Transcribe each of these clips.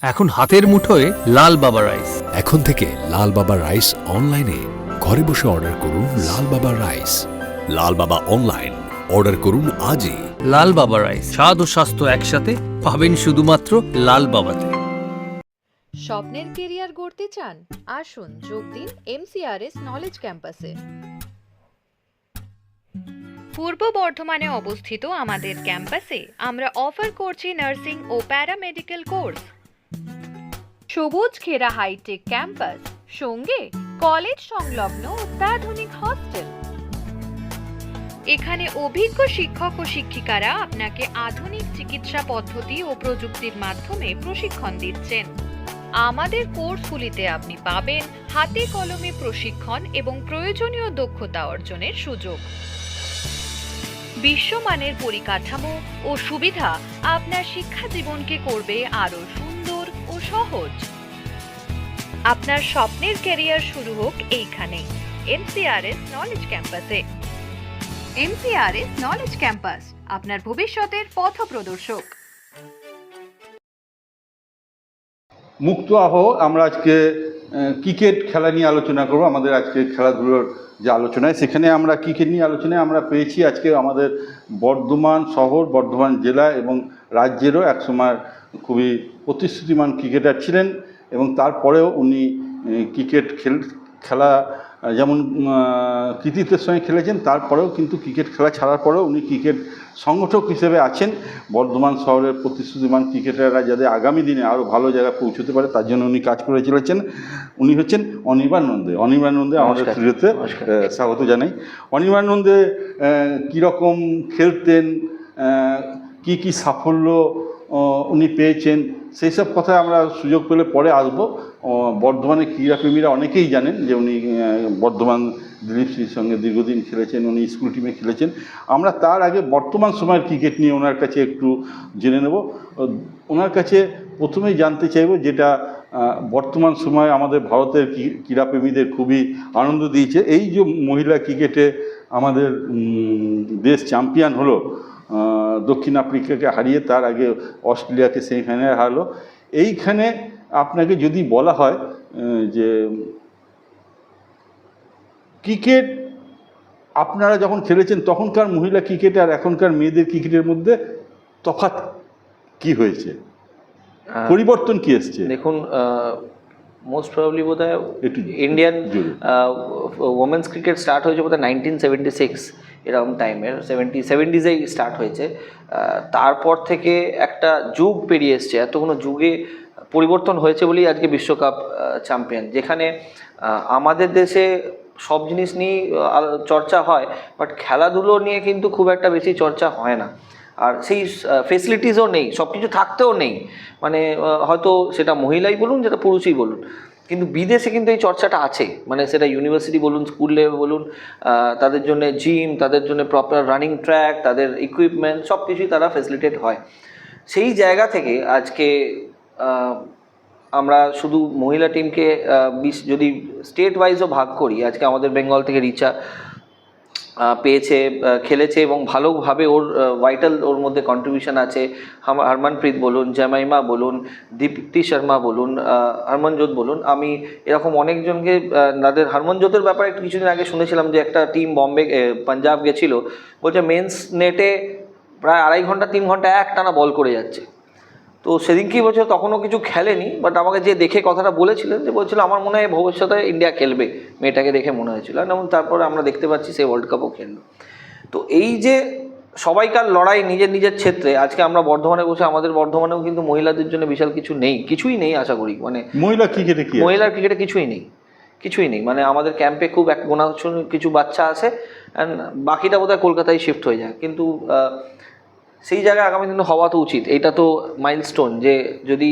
এখন হাতের মুঠোয় লাল বাবা রাইস। এখন থেকে লাল বাবা রাইস অনলাইনে ঘরে বসে অর্ডার করুন। লাল বাবা রাইস, লাল বাবা অনলাইন, অর্ডার করুন আজই। লাল বাবা রাইস, স্বাদ ও স্বাস্থ্য একসাথে পাবেন শুধুমাত্র লাল বাবাতে। স্বপ্নের কেরিয়ার গড়তে চান? আসুন যোগ দিন MCRS নলেজ ক্যাম্পাসে। পূর্ব বর্ধমানে অবস্থিত আমাদের ক্যাম্পাসে আমরা অফার করছি নার্সিং ও প্যারামেডিক্যাল কোর্স। সবুজ ঘেরা হাইটেক ক্যাম্পাস, সঙ্গে কলেজ সংলগ্ন অত্যাধুনিক হস্টেল। এখানে অভিজ্ঞ শিক্ষক ও শিক্ষিকারা আপনাকে আধুনিক চিকিৎসা পদ্ধতি ও প্রযুক্তির মাধ্যমে প্রশিক্ষণ দিচ্ছেন। আমাদের কোর্সগুলিতে আপনি পাবেন হাতে কলমে প্রশিক্ষণ এবং প্রয়োজনীয় দক্ষতা অর্জনের সুযোগ। বিশ্বমানের পরিকাঠামো ও সুবিধা আপনার শিক্ষা জীবনকে করবে আরো সুন্দর ও সহজ। আপনার স্বপ্নের ক্যারিয়ার শুরু হোক এইখানে, MCRS নলেজ ক্যাম্পাসে। MCRS নলেজ ক্যাম্পাস, আপনার ভবিষ্যতের পথপ্রদর্শক। মুক্ত আবহ, আমরা আজকে ক্রিকেট খেলা নিয়ে আলোচনা করব। আমাদের আজকে খেলাধুলোর যে আলোচনায়, সেখানে আমরা ক্রিকেট নিয়ে আলোচনায় আমরা পেয়েছি আজকে আমাদের বর্ধমান শহর, বর্ধমান জেলা এবং রাজ্যেরও একসময় খুবই প্রতিশ্রুতিমান ক্রিকেটার ছিলেন এবং তারপরেও উনি ক্রিকেট খেলা যেমন কৃতিত্বের সঙ্গে খেলেছেন, তারপরেও কিন্তু ক্রিকেট খেলা ছাড়ার পরেও উনি ক্রিকেট সংগঠক হিসেবে আছেন। বর্ধমান শহরের প্রতিশ্রুতিমান ক্রিকেটাররা যাতে আগামী দিনে আরও ভালো জায়গায় পৌঁছতে পারে তার জন্য উনি কাজ করে চলেছেন। উনি হচ্ছেন অনির্বাণ নন্দে। অনির্বাণ নন্দে আমাদের স্টুডিওতে স্বাগত জানাই। অনির্বাণ নন্দে কীরকম খেলতেন, কি কি সাফল্য উনি পেয়েছেন, সেই সব কথায় আমরা সুযোগ পেলে পরে আসবো। বর্ধমানের ক্রীড়াপ্রেমীরা অনেকেই জানেন যে উনি বর্ধমান দিলীপ সিংয়ের সঙ্গে দীর্ঘদিন খেলেছেন, উনি স্কুল টিমে খেলেছেন। আমরা তার আগে বর্তমান সময়ের ক্রিকেট নিয়ে ওনার কাছে একটু জেনে নেব। ওনার কাছে প্রথমেই জানতে চাইব, যেটা বর্তমান সময়ে আমাদের ভারতের ক্রীড়াপ্রেমীদের খুবই আনন্দ দিয়েছে, এই যে মহিলা ক্রিকেটে আমাদের দেশ চ্যাম্পিয়ন হলো, দক্ষিণ আফ্রিকাকে হারিয়ে, তার আগে অস্ট্রেলিয়াকে সেমিফাইনালে হারালো। এইখানে আপনাকে যদি বলা হয় যে ক্রিকেট আপনারা যখন খেলেছেন তখনকার মহিলা ক্রিকেট আর এখনকার মেয়েদের ক্রিকেটের মধ্যে তফাৎ কি হয়েছে, পরিবর্তন কি এসছে? দেখুন, মোস্ট প্রবাবলি বোধহয় ইন্ডিয়ান ওমেন্স ক্রিকেট স্টার্ট হয়েছে বোধহয় 1976 এরকম টাইমের, 70s স্টার্ট হয়েছে। তারপর থেকে একটা যুগ পেরিয়ে এসছে, এতগুলো যুগে পরিবর্তন হয়েছে বলেই আজকে বিশ্বকাপ চ্যাম্পিয়ন। যেখানে আমাদের দেশে সব জিনিস নিয়ে চর্চা হয়, বাট খেলাধুলো নিয়ে কিন্তু খুব একটা বেশি চর্চা হয় না। আর সেই ফেসিলিটিসও নেই, সব কিছু থাকতেও নেই। মানে হয়তো সেটা মহিলাই বলুন, যেটা পুরুষই বলুন, কিন্তু বিদেশে কিন্তু এই চর্চাটা আছে। মানে সেটা ইউনিভার্সিটি বলুন, স্কুল লেভেল বলুন, তাদের জন্য জিম, তাদের জন্য প্রপার রানিং ট্র্যাক, তাদের ইকুইপমেন্ট সব কিছুই তারা ফেসিলিটেট হয়। সেই জায়গা থেকে আজকে আমরা শুধু মহিলা টিমকে যদি স্টেট ওয়াইজও ভাগ করি, আজকে আমাদের বেঙ্গল থেকে রিচা পেয়েছে, খেলেছে এবং ভালোভাবে ওর ভাইটাল ওর মধ্যে কন্ট্রিবিউশন আছে। হরমনপ্রীত বলুন, জামাইমা বলুন, দীপ্তি শর্মা বলুন, হরমনজোত বলুন, আমি এরকম অনেকজনকে তাদের হরমনজোতের ব্যাপারে একটু কিছুদিন আগে শুনেছিলাম যে একটা টিম বম্বে পাঞ্জাব গেছিলো, বলছে মেন্স নেটে প্রায় 2.5 ঘন্টা 3 ঘন্টা একটানা বল করে যাচ্ছে। তো সেদিনকেই বলছিল, তখনও কিছু খেলেনি, বাট আমাকে যে দেখে কথাটা বলেছিলেন, যে বলছিল আমার মনে হয় ভবিষ্যতে ইন্ডিয়া খেলবে, মেয়েটাকে দেখে মনে হয়েছিল। এবং তারপরে আমরা দেখতে পাচ্ছি সে ওয়ার্ল্ড কাপও খেললো। তো এই যে সবাইকার লড়াই নিজের নিজের ক্ষেত্রে, আজকে আমরা বর্ধমানে বসে, আমাদের বর্ধমানেও কিন্তু মহিলাদের জন্য বিশাল কিছু নেই, কিছুই নেই আশা করি। মানে মহিলার ক্রিকেটে কিছুই নেই। মানে আমাদের ক্যাম্পে খুব এক গোনা কিছু বাচ্চা আছে, অ্যান্ড বাকিটা বোধহয় কলকাতায় শিফট হয়ে যায়। কিন্তু সেই জায়গায় আগামী দিনে হওয়া তো উচিত। এইটা তো মাইলস্টোন, যে যদি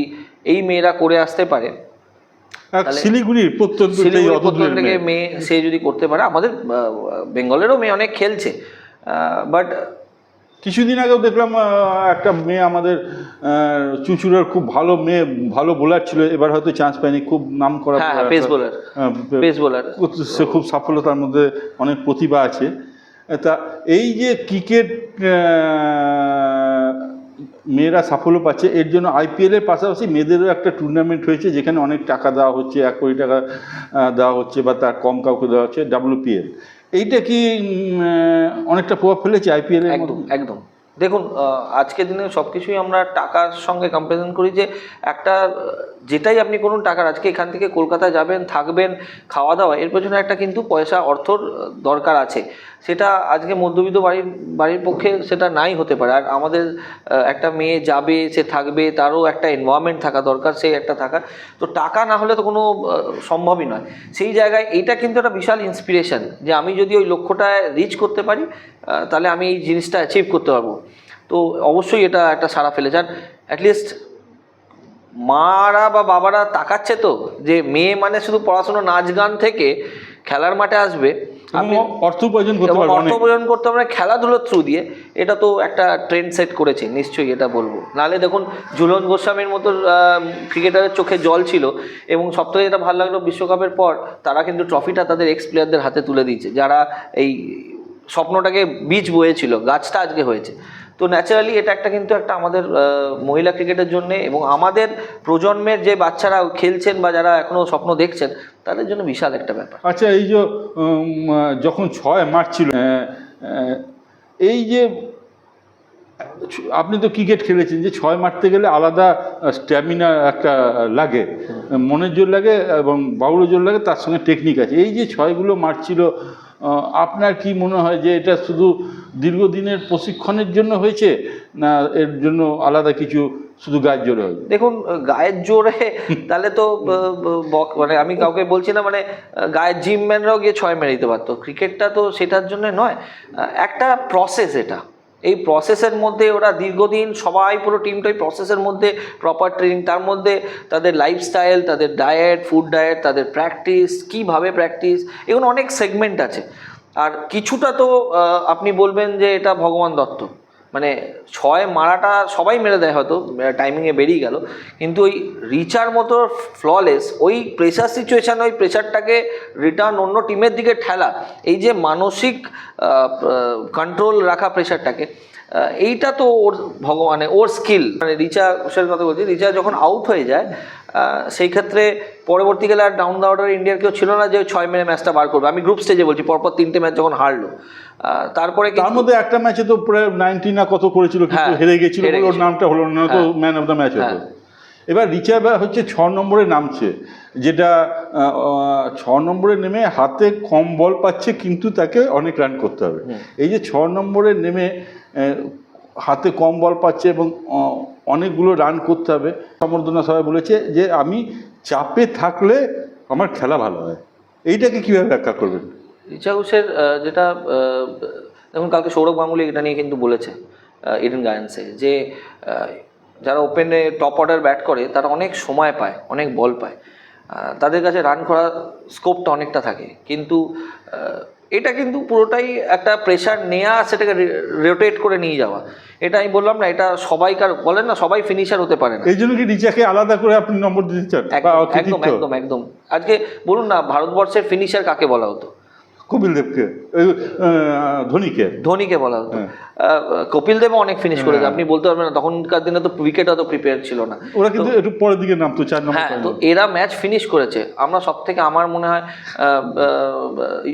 এই মেয়েরা করে আসতে পারে, শিলিগুড়ির প্রত্যন্ত থেকে মেয়ে সে যদি করতে পারে, আমাদের বেঙ্গলেরও মেয়ে অনেক খেলছে। বাট কিছুদিন আগেও দেখলাম একটা মেয়ে আমাদের চুঁচুড়ার খুব ভালো মেয়ে, ভালো বোলার ছিল, এবার হয়তো চান্স পায়নি, খুব নাম করা পেস বোলার, সে খুব সাফল্যতার মধ্যে অনেক প্রতিভা আছে। তা এই যে ক্রিকেট মেয়েরা সাফল্য পাচ্ছে, এর জন্য আইপিএলের পাশাপাশি মেয়েদেরও একটা টুর্নামেন্ট হয়েছে যেখানে অনেক টাকা দেওয়া হচ্ছে, 1 কোটি টাকা দেওয়া হচ্ছে বা তার কম কাউকে দেওয়া হচ্ছে, WPL। এইটা কি অনেকটা প্রভাব ফেলেছে আইপিএল এর? একদম একদম। দেখুন, আজকের দিনে সব কিছুই আমরা টাকার সঙ্গে কম্পারিজন করি, যে একটা যেটাই আপনি করুন টাকার, আজকে এখান থেকে কলকাতায় যাবেন, থাকবেন, খাওয়া দাওয়া, এর পেছনে একটা কিন্তু পয়সা অর্থর দরকার আছে। সেটা আজকে মধ্যবিত্ত বাড়ির পক্ষে সেটা নাই হতে পারে। আর আমাদের একটা মেয়ে যাবে, সে থাকবে, তারও একটা এনভায়রনমেন্ট থাকা দরকার, সেই একটা থাকা, তো টাকা না হলে তো কোনো সম্ভবই নয়। সেই জায়গায় এইটা কিন্তু একটা বিশাল ইন্সপিরেশন, যে আমি যদি ওই লক্ষ্যটায় রিচ করতে পারি তাহলে আমি এই জিনিসটা অ্যাচিভ করতে পারবো। তো অবশ্যই এটা একটা সাড়া ফেলেছে। আর অ্যাটলিস্ট মারা বা বাবারা তাকাচ্ছে তো, যে মেয়ে মানে শুধু পড়াশোনা, নাচ গান থেকে খেলার মাঠে আসবে, আপনি অর্থ উপার্জন করতে পারবেন, অর্থ উপার্জন করতে পারবেন খেলাধুলোর থ্রু দিয়ে। এটা তো একটা ট্রেন্ড সেট করেছে নিশ্চয়ই, এটা বলবো। নাহলে দেখুন, ঝুলন গোস্বামীর মতো ক্রিকেটারের চোখে জল ছিল, এবং সবথেকে যেটা ভালো লাগলো, বিশ্বকাপের পর তারা কিন্তু ট্রফিটা তাদের এক্স প্লেয়ারদের হাতে তুলে দিয়েছে, যারা এই স্বপ্নটাকে বীজ বয়েছিল, গাছটা আজকে হয়েছে। তো ন্যাচারালি এটা একটা কিন্তু একটা আমাদের মহিলা ক্রিকেটের জন্য এবং আমাদের প্রজন্মের যে বাচ্চারা খেলছেন বা যারা এখনও স্বপ্ন দেখছেন, তাদের জন্য বিশাল একটা ব্যাপার। আচ্ছা, এই যে যখন 6 মার্চ ছিল, এই যে আপনি তো ক্রিকেট খেলেছেন, যে 6 মারতে গেলে আলাদা স্ট্যামিনা একটা লাগে, মনের জোর লাগে এবং বাহুর জোর লাগে, তার সঙ্গে টেকনিক আছে। এই যে 6গুলো মারছিল, আপনার কি মনে হয় যে এটা শুধু দীর্ঘদিনের প্রশিক্ষণের জন্য হয়েছে, না এর জন্য আলাদা কিছু শুধু গায়ের জোরে হয়েছে? দেখুন, গায়ের জোরে তাহলে তো মানে আমি কাউকে বলছি না, মানে গায়ের জিম ম্যানরাও গিয়ে 6 মেরে দিতে পারতো। ক্রিকেটটা তো সেটার জন্য নয়, একটা প্রসেস। এটা এই প্রসেসের মধ্যে ওরা দীর্ঘদিন সবাই পুরো টিমটাই প্রসেসের মধ্যে, প্রপার ট্রেনিং, তার মধ্যে তাদের লাইফস্টাইল, তাদের ডায়েট, ফুড ডায়েট, তাদের প্র্যাকটিস, কীভাবে প্র্যাকটিস, এগুলো অনেক সেগমেন্ট আছে। আর কিছুটা তো আপনি বলবেন যে এটা ভগবান দত্ত, মানে 6 মারাটা সবাই মেরে দেয়, হয়তো টাইমিংয়ে বেরিয়ে গেল, কিন্তু ওই রিচার মতো ফ্ললেস, ওই প্রেশার সিচুয়েশান, ওই প্রেশারটাকে রিটার্ন অন্য টিমের দিকে ঠেলা, এই যে মানসিক কন্ট্রোল রাখা প্রেশারটাকে, এইটা তো ওর ভগবানের, ওর স্কিল। মানে রিচার কথা বলছি, রিচা যখন আউট হয়ে যায়, সেই ক্ষেত্রে পরবর্তীকালে আর ডাউন দ্য অর্ডার ইন্ডিয়ার কেউ ছিল না যে 6 মেরে ম্যাচটা বার করবে। আমি গ্রুপ স্টেজে বলছি, পরপর 3টে ম্যাচ যখন হারলো, তারপরে তার মধ্যে একটা ম্যাচে তো প্রায় 90 না কত করেছিল, কিন্তু হেরে গেছিল, ওর নামটা হলো না, তো ম্যান অফ দ্য ম্যাচ হতো। এবার রিচা হচ্ছে 6 নম্বরে নামছে, যেটা 6 নম্বরে নেমে হাতে কম বল পাচ্ছে, কিন্তু তাকে অনেক রান করতে হবে। এই যে 6 নম্বরে নেমে হাতে কম বল পাচ্ছে এবং অনেকগুলো রান করতে হবে, সম্বর্ধনা সবাই বলেছে যে আমি চাপে থাকলে আমার খেলা ভালো হয়। এইটাকে কীভাবে ব্যাখ্যা করবেন? রিচা ঘোষের যেটা, দেখুন কালকে সৌরভ গাঙ্গুলি এটা নিয়ে কিন্তু বলেছে ইডেন গার্ডেন্সে, যে যারা ওপেনে টপ অর্ডার ব্যাট করে তারা অনেক সময় পায়, অনেক বল পায়, তাদের কাছে রান করার স্কোপটা অনেকটা থাকে, কিন্তু এটা কিন্তু পুরোটাই একটা প্রেশার নেওয়া, সেটাকে রোটেট করে নিয়ে যাওয়া। এটা আমি বললাম না, এটা সবাইকার বলেন না, সবাই ফিনিশার হতে পারে না। এই জন্য কি রিচাকে আলাদা করে আপনি নম্বর দিতে চান? একদম একদম একদম। আজকে বলুন না, ভারতবর্ষের ফিনিশার কাকে বলা হতো? কপিল দেবকে, ধোনিকে বলা হতো। কপিল দেবও অনেক ফিনিশ করেছে, আপনি বলতে পারবেন না, তখনকার দিনে তো উইকেট অত প্রিপেয়ার ছিল না, ওরা কিন্তু একটু পরের দিকে নামতো 4 নম্বর। হ্যাঁ, তো এরা ম্যাচ ফিনিশ করেছে। আমরা সব থেকে, আমার মনে হয়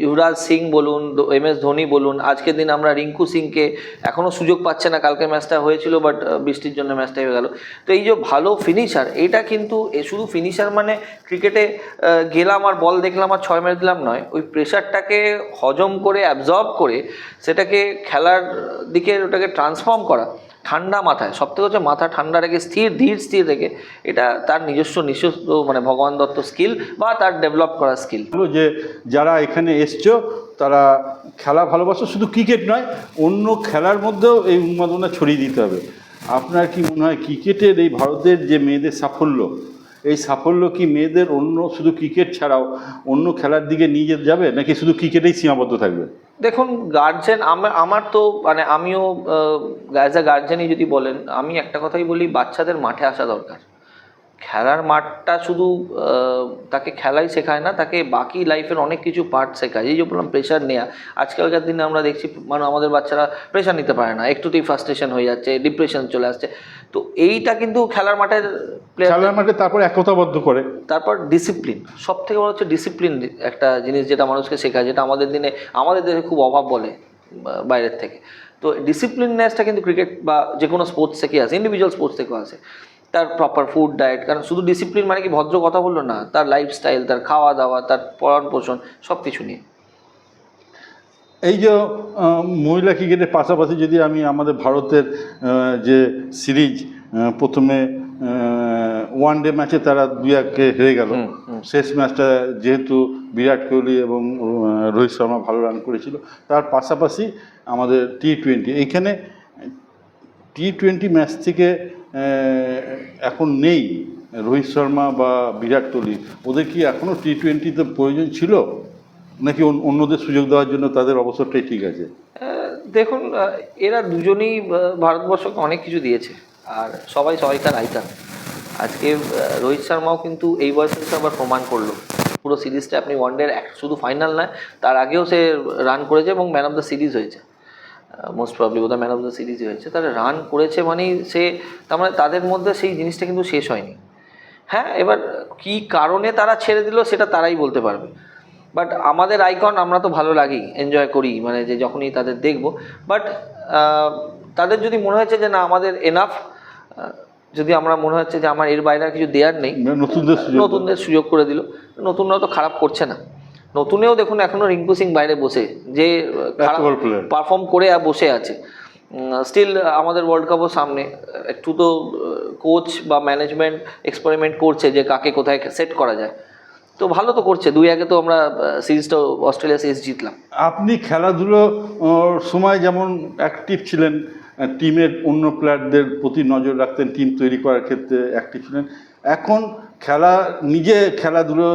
যুবরাজ সিং বলুন, MS ধোনি বলুন, আজকের দিন আমরা রিঙ্কু সিংকে এখনও সুযোগ পাচ্ছে না। কালকে ম্যাচটা হয়েছিল, বাট বৃষ্টির জন্য ম্যাচটা হয়ে গেল। তো এই যে ভালো ফিনিশার, এইটা কিন্তু শুধু ফিনিশার মানে ক্রিকেটে গেলাম আর বল দেখলাম আর 6 মেরে দিলাম নয়, ওই প্রেশারটাকে হজম করে, অ্যাবজর্ব করে, সেটাকে খেলার দিকে ওটাকে ট্রান্সফর্ম করা, ঠান্ডা মাথায়, সব থেকে হচ্ছে মাথা ঠান্ডা রেখে, স্থির রেখে, এটা তার নিজস্ব মানে ভগবান দত্ত স্কিল বা তার ডেভেলপ করা স্কিল। যে যারা এখানে এসছো তারা খেলা ভালোবাসো, শুধু ক্রিকেট নয়, অন্য খেলার মধ্যেও এই উন্মাদনা ছড়িয়ে দিতে হবে। আপনার কি মনে হয় ক্রিকেটের এই ভারতের যে মেয়েদের সাফল্য, এই সাফল্য কি মেয়েদের অন্য শুধু ক্রিকেট ছাড়াও অন্য খেলার দিকে নিয়ে যেতে যাবে, নাকি শুধু ক্রিকেটেই সীমাবদ্ধ থাকবে? দেখুন, গার্জেন, আমার তো মানে আমিও অ্যাজ আ গার্জেনই যদি বলেন, আমি একটা কথাই বলি, বাচ্চাদের মাঠে আসা দরকার, খেলার মাঠটা শুধু তাকে খেলাই শেখায় না, তাকে বাকি লাইফের অনেক কিছু পার্ট শেখায়। এই যে বললাম প্রেশার নেওয়া, আজকালকার দিনে আমরা দেখছি মানে আমাদের বাচ্চারা প্রেশার নিতে পারে না, একটুতেই ফ্রাস্ট্রেশন হয়ে যাচ্ছে, ডিপ্রেশন চলে আসছে। তো এইটা কিন্তু খেলার মাঠে তারপর একতাবদ্ধ করে। তারপর ডিসিপ্লিন, সব থেকে বড় হচ্ছে ডিসিপ্লিন, একটা জিনিস যেটা মানুষকে শেখায়, যেটা আমাদের দিনে আমাদের দেশে খুব অভাব বলে বাইরের থেকে। তো ডিসিপ্লিননেসটা কিন্তু ক্রিকেট বা যে কোনো স্পোর্টস থেকে আসে, ইন্ডিভিজুয়াল স্পোর্টস থেকেও আসে। তার প্রপার ফুড ডায়েট, কারণ শুধু ডিসিপ্লিন মানে কি ভদ্র কথা বললো না, তার লাইফস্টাইল, তার খাওয়া দাওয়া, তার পরণ পোষণ সব কিছু নিয়ে। এই যে মহিলা ক্রিকেটের পাশাপাশি যদি আমি আমাদের ভারতের যে সিরিজ প্রথমে ওয়ানডে ম্যাচে তারা 2-1 হেরে গেল, শেষ ম্যাচটা যেহেতু বিরাট কোহলি এবং রোহিত শর্মা ভালো রান করেছিল, তার পাশাপাশি আমাদের T20, এইখানে T20 ম্যাচ থেকে এখন নেই রোহিত শর্মা বা বিরাট কোহলি, ওদের কি এখনও T20-তে প্রয়োজন ছিল, নাকি অন্যদের সুযোগ দেওয়ার জন্য তাদের অবসরটাই ঠিক আছে? দেখুন, এরা দুজনেই ভারতবর্ষকে অনেক কিছু দিয়েছে, আর সবাই সবাইকার আইকন। আজকে রোহিত শর্মাও কিন্তু এই বয়সে এসে আবার প্রমাণ করলো। পুরো সিরিজটা আপনি ওয়ানডের শুধু ফাইনাল নয়, তার আগেও সে রান করেছে এবং ম্যান অফ দ্য সিরিজ হয়েছে, মোস্ট প্রবলি বোধহয় ম্যান অফ দ্য সিরিজই হয়েছে। তারা রান করেছে মানেই সে, তার মানে তাদের মধ্যে সেই জিনিসটা কিন্তু শেষ হয়নি। হ্যাঁ, এবার কি কারণে তারা ছেড়ে দিল সেটা তারাই বলতে পারবে, বাট আমাদের আইকন, আমরা তো ভালো লাগি, এনজয় করি, মানে যে যখনই তাদের দেখব। বাট তাদের যদি মনে হচ্ছে যে না আমাদের এনাফ, যদি আমরা মনে হচ্ছে যে আমার এর বাইরে আর কিছু দেওয়ার নেই, নতুনদের সুযোগ করে দিল। নতুনরা তো খারাপ করছে না, নতুনেও দেখুন এখনও রিঙ্কু সিং বাইরে বসে যে পারফর্ম করে বসে আছে। স্টিল আমাদের ওয়ার্ল্ড কাপও সামনে, একটু তো কোচ বা ম্যানেজমেন্ট এক্সপেরিমেন্ট করছে যে কাকে কোথায় সেট করা যায়। তো ভালো তো করছে, 2-1 তো আমরা সিরিজটা অস্ট্রেলিয়া সিরিজ জিতলাম। আপনি খেলাধুলোর সময় যেমন অ্যাক্টিভ ছিলেন, টিমের অন্য প্লেয়ারদের প্রতি নজর রাখতেন, টিম তৈরি করার ক্ষেত্রে অ্যাক্টিভ ছিলেন, এখন নিজে খেলাধুলো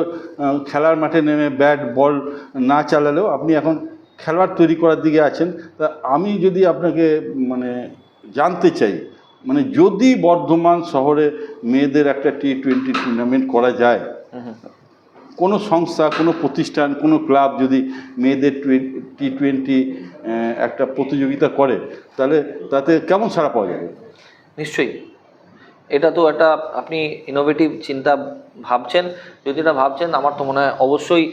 খেলার মাঠে নেমে ব্যাট বল না চালালেও আপনি এখন খেলোয়াড় তৈরি করার দিকে আছেন। তা আমি যদি আপনাকে মানে জানতে চাই, মানে যদি বর্ধমান শহরে মেয়েদের একটা T20 টুর্নামেন্ট করা যায়, কোনো সংস্থা, কোনো প্রতিষ্ঠান, কোনো ক্লাব যদি মেয়েদের T20 একটা প্রতিযোগিতা করে, তাহলে তাতে কেমন সাড়া পাওয়া যাবে? নিশ্চয়ই, এটা তো একটা আপনি ইনোভেটিভ চিন্তা ভাবছেন, যদি এটা ভাবছেন আমার তো মনে হয় অবশ্যই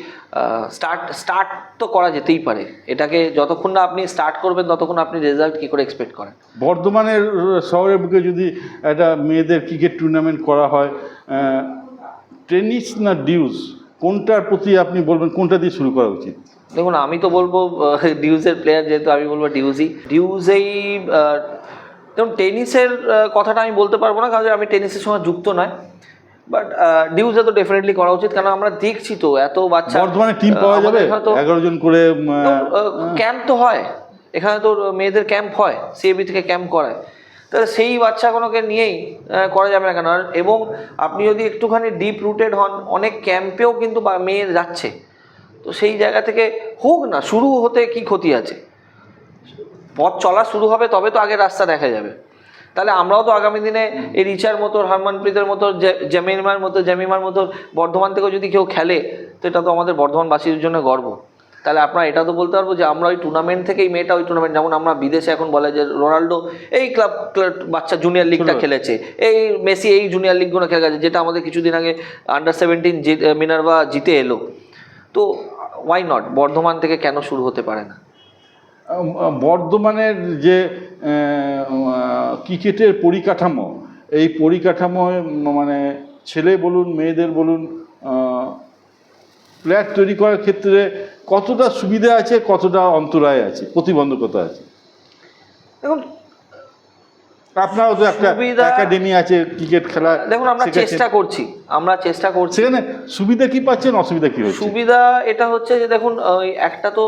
স্টার্ট তো করা যেতেই পারে। এটাকে যতক্ষণ না আপনি স্টার্ট করবেন ততক্ষণ আপনি রেজাল্ট কী করে এক্সপেক্ট করেন? বর্ধমানের শহরের বুকে যদি একটা মেয়েদের ক্রিকেট টুর্নামেন্ট করা হয়, টেনিস না ডিউজ, কোনটার প্রতি আপনি বলবেন, কোনটা দিয়ে শুরু করা উচিত? দেখুন, আমি তো বলবো ডিউজের প্লেয়ার যেহেতু, আমি বলবো ডিউজেই। দেখুন, টেনিসের কথাটা আমি বলতে পারবো না, কারণ আমি টেনিসের সঙ্গে যুক্ত নয়, বাট ডিউজে তো ডেফিনেটলি করা উচিত, কারণ আমরা দেখছি তো এত বাচ্চা। বর্ধমানে টিম পাওয়া যাবে 11 জন করে, ক্যাম্প তো হয় এখানে, তো মেয়েদের ক্যাম্প হয়, সিএবি থেকে ক্যাম্প করায়, তাহলে সেই বাচ্চাগুলোকে নিয়েই করা যাবে না কেন? এবং আপনি যদি একটুখানি ডিপ রুটেড হন, অনেক ক্যাম্পেও কিন্তু মেয়ে যাচ্ছে, তো সেই জায়গা থেকে হোক না, শুরু হতে কি ক্ষতি আছে? পথ চলা শুরু হবে তবে তো আগে রাস্তা দেখা যাবে। তাহলে আমরাও তো আগামী দিনে এই রিচার মতো, হরমনপ্রীতের মতো, জেমিমার মতো বর্ধমান থেকেও যদি কেউ খেলে, তো এটা তো আমাদের বর্ধমানবাসীর জন্য গর্ব। তাহলে আপনারা এটা তো বলতে পারবো যে আমরা ওই টুর্নামেন্ট থেকেই, মেয়েটা ওই টুর্নামেন্ট, যেমন আমরা বিদেশে এখন বলে যে রোনাল্ডো এই ক্লাব বাচ্চা জুনিয়র লিগটা খেলেছে, এই মেসি এই জুনিয়র লিগগুলো খেলে গেছে, যেটা আমাদের কিছুদিন আগে আন্ডার-17 মিনার্ভা জিতে এলো। তো ওয়াই নট, বর্ধমান থেকে কেন শুরু হতে পারে না? বর্ধমানের যে ক্রিকেটের পরিকাঠামো, এই পরিকাঠামোয় মানে ছেলে বলুন মেয়েদের বলুন, প্লেয়ার তৈরি করার ক্ষেত্রে কতটা সুবিধা আছে, কতটা অন্তরায় আছে, প্রতিবন্ধকতা আছে? দেখুন, আপনারও তো একটা একাডেমি আছে ক্রিকেট খেলা। দেখুন, আমরা চেষ্টা করছি। সেখানে সুবিধা কি পাচ্ছেন, অসুবিধা কি হচ্ছে? সুবিধা এটা হচ্ছে যে দেখুন, ওই একটা তো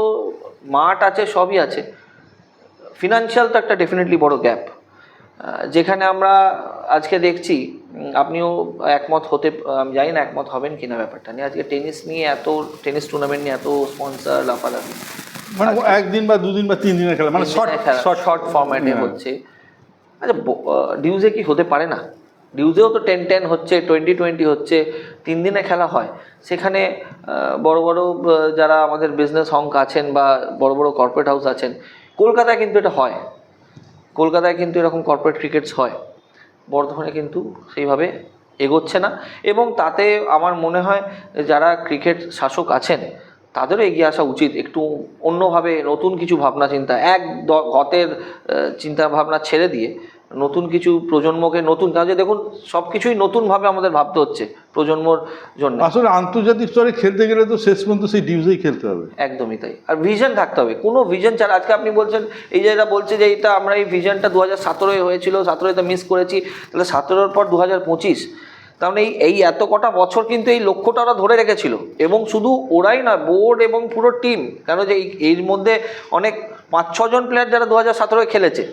মাঠ আছে, সবই আছে, ফিনান্সিয়াল তো একটা ডেফিনেটলি বড় গ্যাপ, যেখানে আমরা আজকে দেখছি, আপনিও একমত হতে, আমি জানি না একমত হবেন কিনা ব্যাপারটা নিয়ে, আজকে টেনিস টুর্নামেন্ট নিয়ে এত স্পন্সর লাফালাফি, মানে একদিন বা দুদিন বা 3 দিনের খেলা, মানে শর্ট ফরম্যাটে হচ্ছে। আচ্ছা, ডিউজে কি হতে পারে না? ডিউজেও তো 10-10 হচ্ছে, 20-20 হচ্ছে, 3 দিনে খেলা হয়। সেখানে বড় বড় যারা আমাদের বিজনেস হংক আছেন বা বড় বড় কর্পোরেট হাউস আছেন, কলকাতায় কিন্তু এটা হয়, কলকাতায় কিন্তু এরকম কর্পোরেট ক্রিকেটস হয়, বর্ধমানে কিন্তু সেইভাবে এগোচ্ছে না। এবং তাতে আমার মনে হয় যারা ক্রিকেট শাসক আছেন তাদেরও এগিয়ে আসা উচিত, একটু অন্যভাবে নতুন কিছু ভাবনা চিন্তা, গতের চিন্তা ভাবনা ছেড়ে দিয়ে নতুন কিছু প্রজন্মকে নতুন, কাজে দেখুন সব কিছুই নতুনভাবে আমাদের ভাবতে হচ্ছে প্রজন্মর জন্য। আসলে আন্তর্জাতিক স্তরে খেলতে গেলে তো শেষ পর্যন্ত সেই ডিউজেই খেলতে হবে। একদমই তাই। আর ভিশন থাকতে হবে, কোনো ভিশন ছাড়া। আজকে আপনি বলছেন, এই যে এটা বলছে যে এটা আমরা এই ভিশনটা 2017 হয়েছিল, 17-তে মিস করেছি, তাহলে 17-র পর 2025, তার মানে এই এত কটা বছর কিন্তু এই লক্ষ্যটা ওরা ধরে রেখেছিল। এবং শুধু ওরাই না, বোর্ড এবং পুরো টিম, কেন যে এর মধ্যে অনেক 5-6 জন প্লেয়ার যারা 2017 খেলেছে,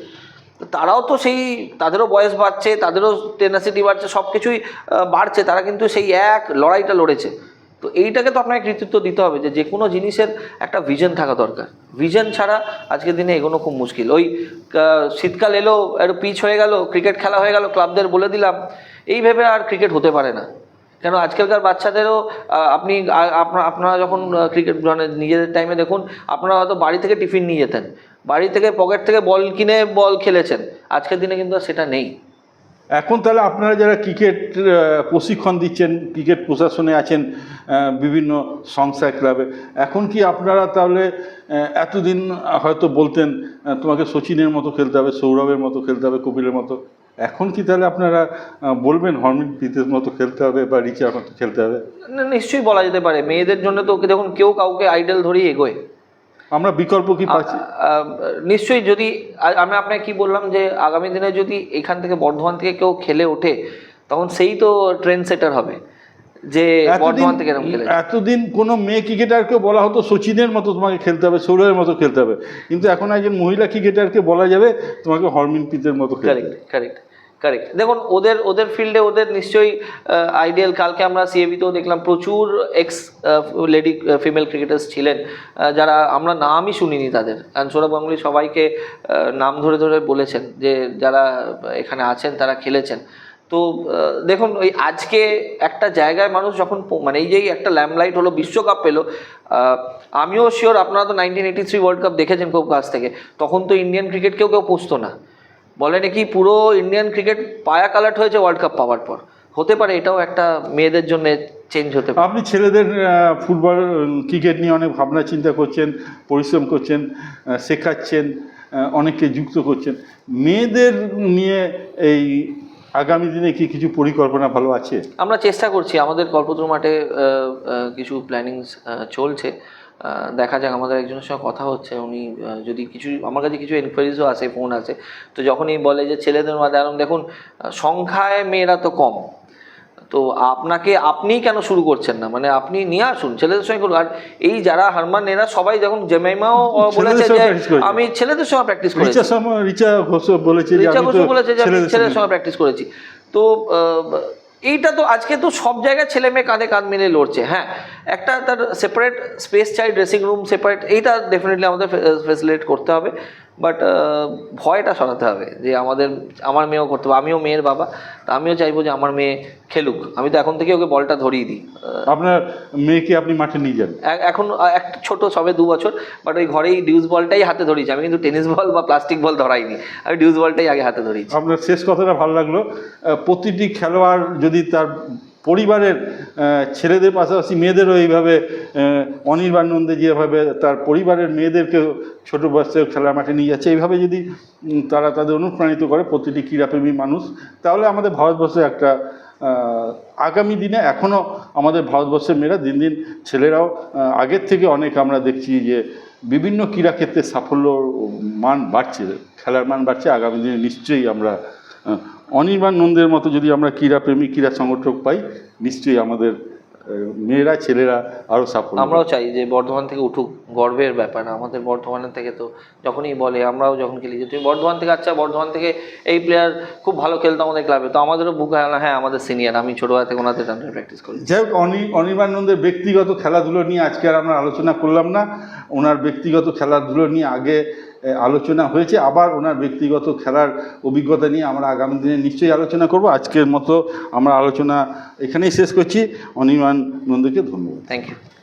তারাও তো সেই, তাদেরও বয়স বাড়ছে, তাদেরও টেনাসিটি বাড়ছে, সব কিছুই বাড়ছে, তারা কিন্তু সেই এক লড়াইটা লড়েছে। তো এইটাকে তো আপনাকে কৃতিত্ব দিতে হবে, যে কোনো জিনিসের একটা ভিশন থাকা দরকার। ভিশন ছাড়া আজকের দিনে এগোনো খুব মুশকিল। ওই শীতকাল এলো, একটু পিচ হয়ে গেল, ক্রিকেট খেলা হয়ে গেল, ক্লাবদের বলে দিলাম, এই ভেবে আর ক্রিকেট হতে পারে না। কেন আজকালকার বাচ্চাদেরও আপনি আপনারা যখন ক্রিকেট মানে নিজেদের টাইমে দেখুন, আপনারা হয়তো বাড়ি থেকে টিফিন নিয়ে যেতেন, বাড়ি থেকে পকেট থেকে বল কিনে বল খেলেছেন, আজকের দিনে কিন্তু আর সেটা নেই। এখন তাহলে আপনারা যারা ক্রিকেট প্রশিক্ষণ দিচ্ছেন, ক্রিকেট প্রশাসনে আছেন বিভিন্ন সংস্থা ক্লাবে, এখন কি আপনারা তাহলে এতদিন হয়তো বলতেন তোমাকে সচিনের মতো খেলতে হবে, সৌরভের মতো খেলতে হবে, কপিলের মতো, এখন কি তাহলে আপনারা বলবেন হরমিনপ্রীতের মতো খেলতে হবে বা রিচার মতো খেলতে হবে? নিশ্চয়ই বলা যেতে পারে। মেয়েদের জন্য তো দেখুন কেউ কাউকে আইডল ধরেই এগোয়, আমরা বিকল্প কি পাচ্ছি? নিশ্চয়ই। যদি আমি আপনাকে কি বললাম যে আগামী দিনে যদি এখান থেকে বর্ধমান থেকে কেউ খেলে ওঠে, তখন সেই তো ট্রেন্ড সেটার হবে যে বর্ধমান থেকে এরকম খেলে। এতদিন কোনো মেয়ে ক্রিকেটারকে বলা হতো সচিনের মতো তোমাকে খেলতে হবে, সৌরভের মতো খেলতে হবে, কিন্তু এখন একজন মহিলা ক্রিকেটারকে বলা যাবে তোমাকে হরমিনপ্রীতের মতো খেলতে হবে। কারেক্ট। দেখুন ওদের ফিল্ডে ওদের নিশ্চয়ই আইডিয়াল। কালকে আমরা সিএবিতেও দেখলাম প্রচুর এক্স লেডি ফিমেল ক্রিকেটার্স ছিলেন, যারা আমরা নামই শুনিনি তাদের। কারণ সৌরভ গাঙ্গুলি সবাইকে নাম ধরে ধরে বলেছেন যে যারা এখানে আছেন তারা খেলেছেন। তো দেখুন ওই আজকে একটা জায়গায় মানুষ যখন মানে এই যে একটা ল্যাম্পলাইট হলো, বিশ্বকাপ পেলো, আমিও শিওর আপনারা তো 1983 ওয়ার্ল্ড কাপ দেখেছেন খুব কাছ থেকে, তখন তো ইন্ডিয়ান ক্রিকেট কেউ পুষতো না, বলে নাকি পুরো ইন্ডিয়ান ক্রিকেট পায়া কালাট হয়েছে ওয়ার্ল্ড কাপ পাওয়ার পর। হতে পারে এটাও একটা মেয়েদের জন্য চেঞ্জ হতে পারে। আপনি ছেলেদের ফুটবল ক্রিকেট নিয়ে অনেক ভাবনা চিন্তা করছেন, পরিশ্রম করছেন, শেখাচ্ছেন, অনেককে যুক্ত করছেন। মেয়েদের নিয়ে এই আগামী দিনে কি কিছু পরিকল্পনা ভালো আছে? আমরা চেষ্টা করছি, আমাদের কল্পতরু মাঠে কিছু প্ল্যানিংস চলছে, দেখা যাক। আমাদের একজনের সঙ্গে কথা হচ্ছে, উনি যদি কিছু, আমার কাছে কিছু এনকোয়ারিজও আসে, ফোন আসে, তো যখনই বলে যে ছেলেদের মধ্যে এখন দেখুন সংখ্যায় মেয়েরা তো কম, তো আপনিই কেন শুরু করছেন না, মানে আপনি নিয়ে আসুন ছেলেদের সঙ্গে করুন। আর এই যারা হারমান এরা সবাই যখন জেমাইমাও বলেছে যে আমি ছেলেদের সঙ্গে প্র্যাকটিস করেছি, রিচা ঘোষ বলেছে যে আমি ছেলেদের সঙ্গে প্র্যাকটিস করেছি। তো এইটা তো আজকে তো সব জায়গায় ছেলে মেয়ে কাঁধে কাঁধ মিলে লড়ছে। হ্যাঁ, একটা তার সেপারেট স্পেস চাই, ড্রেসিং রুম সেপারেট, এইটা ডেফিনেটলি আমাদের ফেসিলিটেট করতে হবে। বাট ভয়টা সরাতে হবে যে আমার মেয়েও করতে হবে। আমিও মেয়ের বাবা, তা আমিও চাইবো যে আমার মেয়ে খেলুক। আমি তো এখন থেকে ওকে বলটা ধরিয়ে দিই। আপনার মেয়েকে আপনি মাঠে নিয়ে যান? এখন একটা ছোট, সবে 2 বছর, বাট ওই ঘরেই ডিউজ বলটাই হাতে ধরিয়েছি আমি, কিন্তু টেনিস বল বা প্লাস্টিক বল ধরাইনি, আমি ডিউজ বলটাই আগে হাতে ধরিয়েছি। আপনার শেষ কথাটা ভালো লাগলো। প্রতিটি খেলোয়াড় যদি তার পরিবারের ছেলেদের পাশাপাশি মেয়েদেরও এইভাবে, অনির্বাণ নন্দে যেভাবে তার পরিবারের মেয়েদেরকে ছোটো বয়সে খেলার মাঠে নিয়ে যাচ্ছে, এইভাবে যদি তারা তাদের অনুপ্রাণিত করে প্রতিটি ক্রীড়াপ্রেমী মানুষ, তাহলে আমাদের ভারতবর্ষে একটা আগামী দিনে এখনও আমাদের ভারতবর্ষের মেয়েরা দিন দিন, ছেলেরাও আগের থেকে অনেক আমরা দেখছি যে বিভিন্ন ক্রীড়াক্ষেত্রে সাফল্য মান বাড়ছে, খেলার মান বাড়ছে। আগামী দিনে নিশ্চয়ই আমরা অনির্বাণ নন্দের মতো যদি আমরা ক্রীড়াপ্রেমী, ক্রীড়া সংগঠক পাই, নিশ্চয়ই আমাদের মেয়েরা, ছেলেরা আরও সাফল্য। আমরাও চাই যে বর্ধমান থেকে উঠুক, গর্বের ব্যাপার। আমাদের বর্ধমানের থেকে তো যখনই বলে, আমরাও যখন খেলি যে তুমি বর্ধমান থেকে, আচ্ছা বর্ধমান থেকে এই প্লেয়ার খুব ভালো খেলতো আমাদের ক্লাবে, তো আমাদেরও বুক হয় না, হ্যাঁ আমাদের সিনিয়র, আমি ছোটোবেলা থেকে ওনাদের সামনে প্র্যাকটিস করি। যাই হোক, অনির্বাণ নন্দের ব্যক্তিগত খেলাধুলো নিয়ে আজকে আর আমরা আলোচনা করলাম না। ওনার ব্যক্তিগত খেলাধুলো নিয়ে আগে আলোচনা হয়েছে। আবার ওনার ব্যক্তিগত খেলার অভিজ্ঞতা নিয়ে আমরা আগামী দিনে নিশ্চয়ই আলোচনা করব। আজকের মতো আমরা আলোচনা এখানেই শেষ করছি। অনির্বাণ নন্দীকে ধন্যবাদ। Thank you.